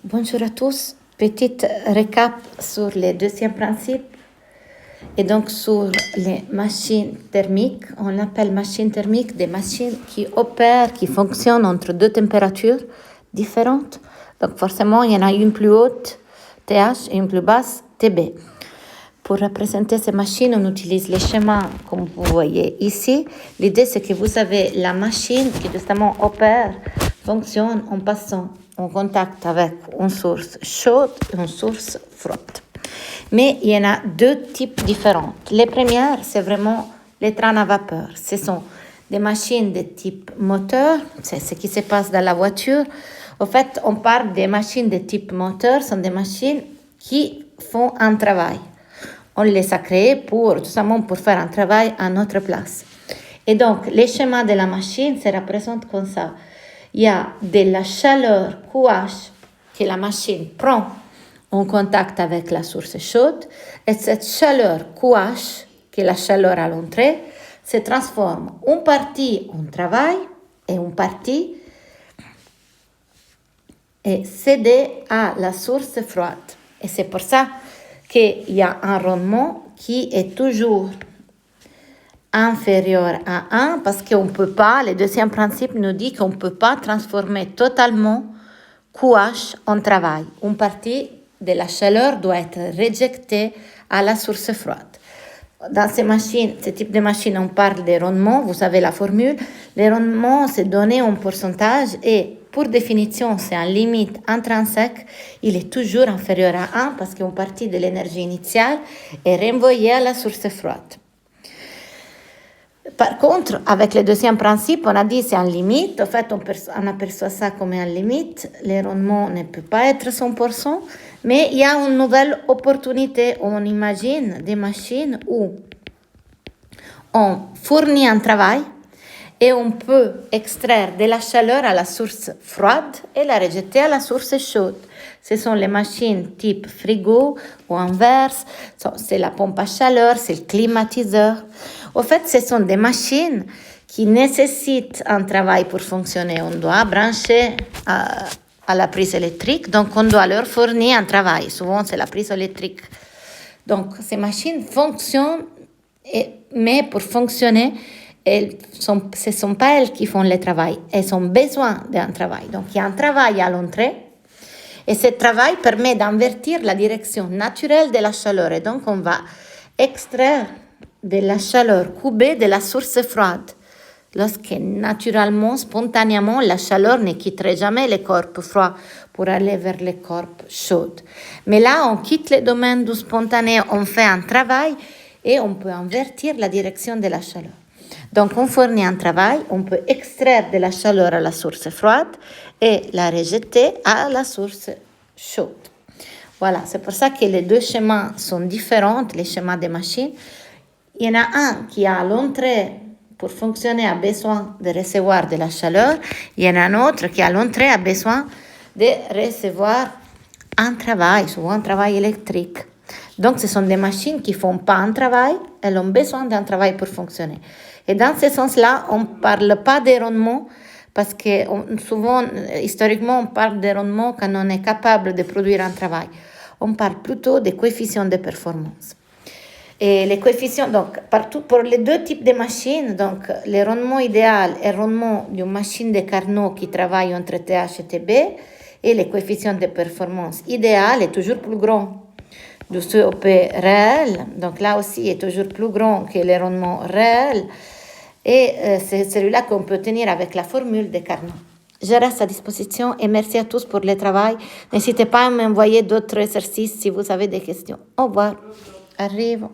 Bonjour à tous. Petite récap sur les deuxièmes principes et donc sur les machines thermiques. On l'appelle machines thermiques des machines qui opèrent, qui fonctionnent entre deux températures différentes. Donc forcément, il y en a une plus haute, TH, et une plus basse, TB. Pour représenter ces machines, on utilise les schémas comme vous voyez ici. L'idée, c'est que vous avez la machine qui justement opère, fonctionne en passant en contact avec une source chaude et une source froide. Mais il y en a deux types différents. Les premières, c'est vraiment les trains à vapeur. Ce sont des machines de type moteur, c'est ce qui se passe dans la voiture. En fait, on parle des machines de type moteur, ce sont des machines qui font un travail. On les a créées tout simplement pour faire un travail à notre place. Et donc, les schémas de la machine se représentent comme ça. Il y a de la chaleur QH que la machine prend en contact avec la source chaude, et cette chaleur QH, qui est la chaleur à l'entrée, se transforme une partie en travail et une partie est cédée à la source froide. Et c'est pour ça qu'il y a un rendement qui est toujours inférieur à 1 parce qu'on ne peut pas, le deuxième principe nous dit qu'on ne peut pas transformer totalement QH en travail. Une partie de la chaleur doit être rejetée à la source froide. Dans ces machines, ce type de machine, on parle des rendements, vous savez la formule. Les rendements, c'est donné en pourcentage et pour définition, c'est en limite intrinsèque. Il est toujours inférieur à 1 parce qu'une partie de l'énergie initiale est renvoyée à la source froide. Par contre, avec le deuxième principe, on a dit c'est en limite. En fait, on aperçoit ça comme en limite. Les rendements ne peuvent pas être 100%, mais il y a une nouvelle opportunité. On imagine des machines où on fournit un travail et on peut extraire de la chaleur à la source froide et la rejeter à la source chaude. Ce sont les machines type frigo ou inverse. C'est la pompe à chaleur, c'est le climatiseur. En fait, ce sont des machines qui nécessitent un travail pour fonctionner. On doit brancher à la prise électrique, donc on doit leur fournir un travail. Souvent, c'est la prise électrique. Donc, ces machines fonctionnent, mais pour fonctionner, ce ne sont pas elles qui font le travail. Elles ont besoin d'un travail. Donc, il y a un travail à l'entrée. Et ce travail permet d'invertir la direction naturelle de la chaleur. Et donc, on va extraire de la chaleur QB de la source froide. Lorsque naturellement, spontanément, la chaleur ne quitterait jamais les corps froids pour aller vers les corps chauds. Mais là, on quitte le domaine du spontané, on fait un travail et on peut invertir la direction de la chaleur. Donc, on fournit un travail, on peut extraire de la chaleur à la source froide et la rejeter à la source chaude. Voilà, c'est pour ça que les deux schémas sont différents, les schémas des machines. Il y en a un qui a à l'entrée, pour fonctionner, a besoin de recevoir de la chaleur. Il y en a un autre qui à l'entrée a besoin de recevoir un travail, souvent un travail électrique. Donc, ce sont des machines qui ne font pas un travail, elles ont besoin d'un travail pour fonctionner. Et dans ce sens-là, on ne parle pas des rendements parce que souvent, historiquement, on parle des rendements quand on est capable de produire un travail. On parle plutôt des coefficients de performance. Et les coefficients, donc, pour les deux types de machines, donc, le rendement idéal est le rendement d'une machine de Carnot qui travaille entre TH et TB, et les coefficients de performance idéal est toujours plus grand du COP réel. Donc là aussi, est toujours plus grand que le rendement réel. Et c'est celui-là qu'on peut tenir avec la formule de Carnot. Je reste à disposition et merci à tous pour le travail. N'hésitez pas à m'envoyer d'autres exercices si vous avez des questions. Au revoir. Arrive.